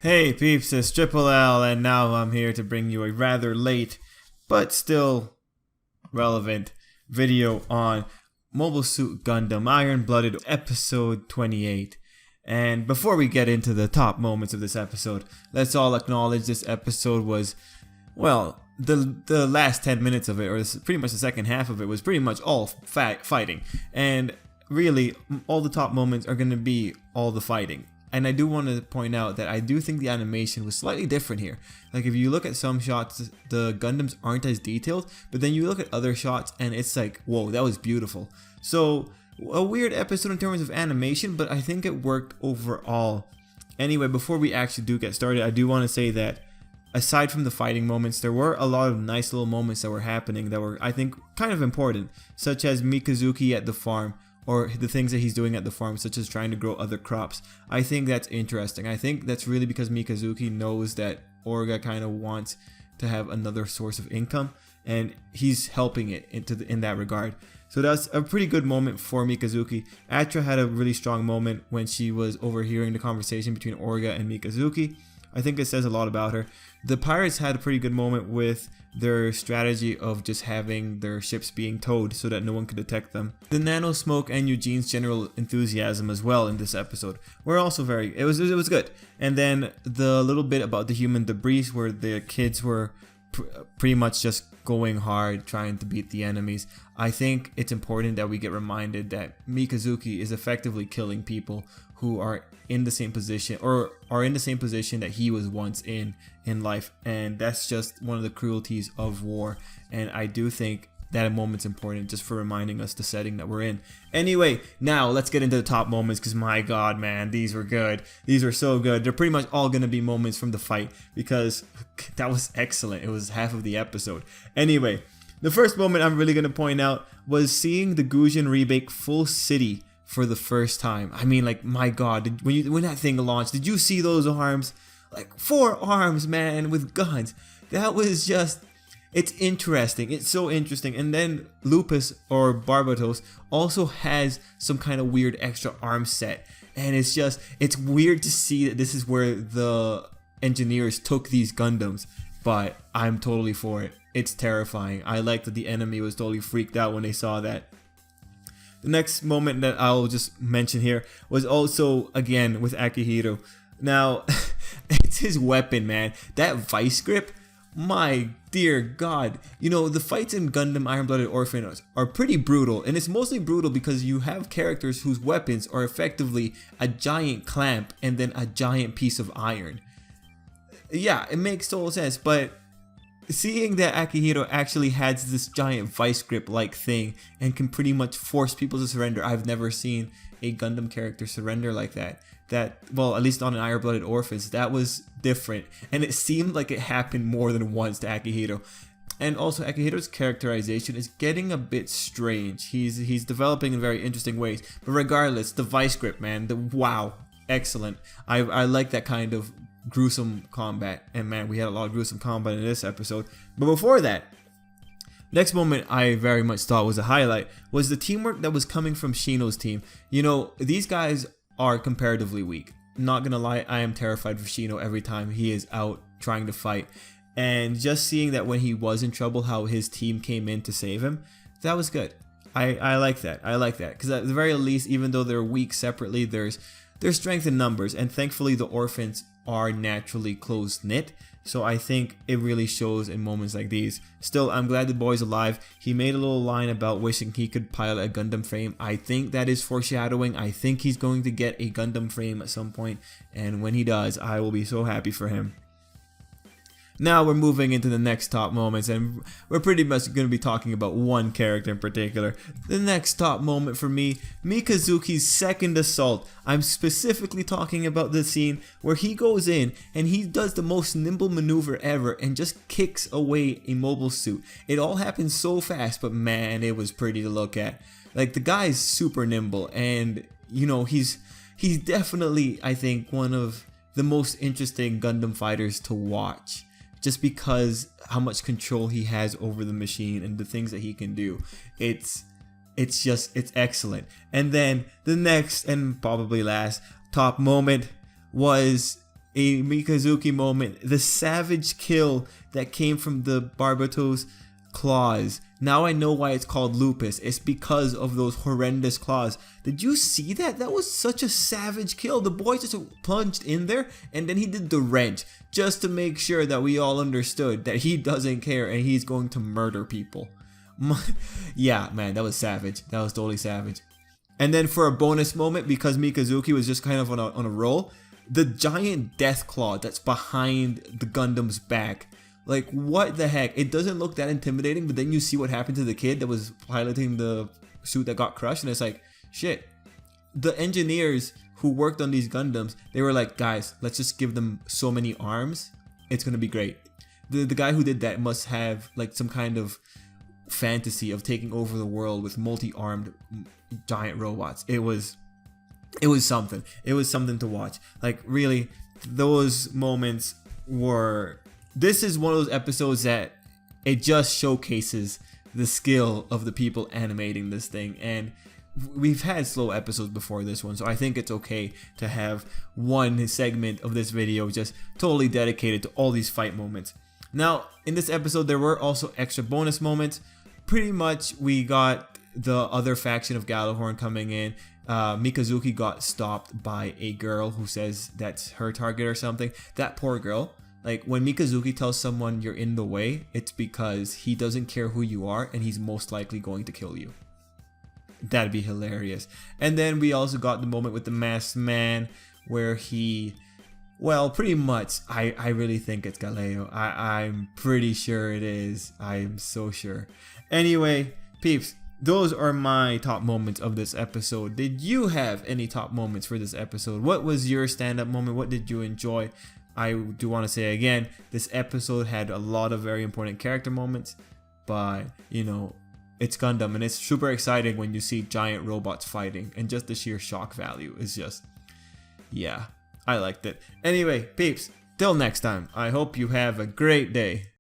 Hey peeps, it's Tripl-L, and now I'm here to bring you a rather late, but still relevant video on Mobile Suit Gundam Iron Blooded episode 28. And before we get into the top moments of this episode, let's all acknowledge this episode was, well, the last 10 minutes of it, or pretty much the second half of it, was pretty much all fighting. And really, all the top moments are going to be all the fighting. And I do want to point out that I do think the animation was slightly different here. Like if you look at some shots, the Gundams aren't as detailed, but then you look at other shots and it's like, whoa, that was beautiful. So a weird episode in terms of animation, but I think it worked overall. Anyway, before we actually do get started, I do want to say that aside from the fighting moments, there were a lot of nice little moments that were happening that were, I think, kind of important, such as Mikazuki at the farm, or the things that he's doing at the farm, such as trying to grow other crops. I think that's interesting. I think that's really because Mikazuki knows that Orga kind of wants to have another source of income, and he's helping it in that regard. So that's a pretty good moment for Mikazuki. Atra had a really strong moment when she was overhearing the conversation between Orga and Mikazuki. I think it says a lot about her. The pirates had a pretty good moment with their strategy of just having their ships being towed so that no one could detect them. The Nano Smoke and Eugene's general enthusiasm as well in this episode were also it was good. And then the little bit about the human debris where the kids were pretty much just going hard trying to beat the enemies. I think it's important that we get reminded that Mikazuki is effectively killing people who are in the same position, or are in the same position that he was once in life, and that's just one of the cruelties of war. And I do think that moment's important just for reminding us the setting that we're in. Anyway, now let's get into the top moments, because my god, man, these were good. These were so good. They're pretty much all gonna be moments from the fight, because that was excellent. It was half of the episode. Anyway, the first moment I'm really gonna point out was seeing the Gujin Rebake full city for the first time. I mean, like, my god, when that thing launched, did you see those arms? Like 4 arms, man, with guns. That was just, it's interesting. It's so interesting. And then Lupus, or Barbatos, also has some kind of weird extra arm set. And it's weird to see that this is where the engineers took these Gundams. But I'm totally for it. It's terrifying. I like that the enemy was totally freaked out when they saw that. The next moment that I'll just mention here was also, again, with Akihiro. Now, it's his weapon, man. That vice grip, my dear god. You know, the fights in Gundam Iron Blooded Orphans are pretty brutal, and it's mostly brutal because you have characters whose weapons are effectively a giant clamp and then a giant piece of iron. Yeah, it makes total sense, but seeing that Akihiro actually has this giant vice grip like thing and can pretty much force people to surrender. I've never seen a Gundam character surrender like that. Well, at least on an Iron Blooded Orphans, that was different. And it seemed like it happened more than once to Akihiro. And also, Akihiro's characterization is getting a bit strange. He's developing in very interesting ways. But regardless, the vice grip, man, wow, excellent. I like that kind of gruesome combat, and man, we had a lot of gruesome combat in this episode. But before that, next moment I very much thought was a highlight was the teamwork that was coming from Shino's team. You know, these guys are comparatively weak. Not gonna lie, I am terrified for Shino every time he is out trying to fight, and just seeing that when he was in trouble, how his team came in to save him, that was good. I like that. I like that, because at the very least, even though they're weak separately, there's strength in numbers, and thankfully the Orphans are naturally close-knit, so I think it really shows in moments like these. Still, I'm glad the boy's alive. He made a little line about wishing he could pilot a Gundam frame. I think that is foreshadowing. I think he's going to get a Gundam frame at some point, and when he does, I will be so happy for him. Now we're moving into the next top moments, and we're pretty much going to be talking about one character in particular. The next top moment for me, Mikazuki's second assault. I'm specifically talking about the scene where he goes in and he does the most nimble maneuver ever and just kicks away a mobile suit. It all happens so fast, but man, it was pretty to look at. Like, the guy is super nimble, and you know, he's definitely, I think, one of the most interesting Gundam fighters to watch. Just because how much control he has over the machine and the things that he can do. It's excellent. And then the next and probably last top moment was a Mikazuki moment. The savage kill that came from the Barbato's claws. Now I know why it's called lupus. It's because of those horrendous claws. Did you see that? That was such a savage kill. The boy just plunged in there and then he did the wrench just to make sure that we all understood that he doesn't care and he's going to murder people. Yeah, man, that was savage. That was totally savage. And then for a bonus moment, because Mikazuki was just kind of on a roll, the giant death claw that's behind the Gundam's back. Like, what the heck? It doesn't look that intimidating, but then you see what happened to the kid that was piloting the suit that got crushed, and it's like, shit. The engineers who worked on these Gundams, they were like, guys, let's just give them so many arms. It's gonna be great. The guy who did that must have like some kind of fantasy of taking over the world with multi-armed giant robots. It was something. It was something to watch. Like, really, those moments were... This is one of those episodes that it just showcases the skill of the people animating this thing. And we've had slow episodes before this one, so I think it's okay to have one segment of this video just totally dedicated to all these fight moments. Now, in this episode, there were also extra bonus moments. Pretty much, we got the other faction of Gallahorn coming in. Mikazuki got stopped by a girl who says that's her target or something. That poor girl. Like, when Mikazuki tells someone you're in the way, it's because he doesn't care who you are and he's most likely going to kill you. That'd be hilarious. And then we also got the moment with the masked man where he... Well, pretty much, I really think it's Galeo. I'm pretty sure it is. I'm so sure. Anyway, peeps, those are my top moments of this episode. Did you have any top moments for this episode? What was your stand-up moment? What did you enjoy? I do want to say again, this episode had a lot of very important character moments, but, you know, it's Gundam and it's super exciting when you see giant robots fighting, and just the sheer shock value is just, yeah, I liked it. Anyway, peeps, till next time, I hope you have a great day.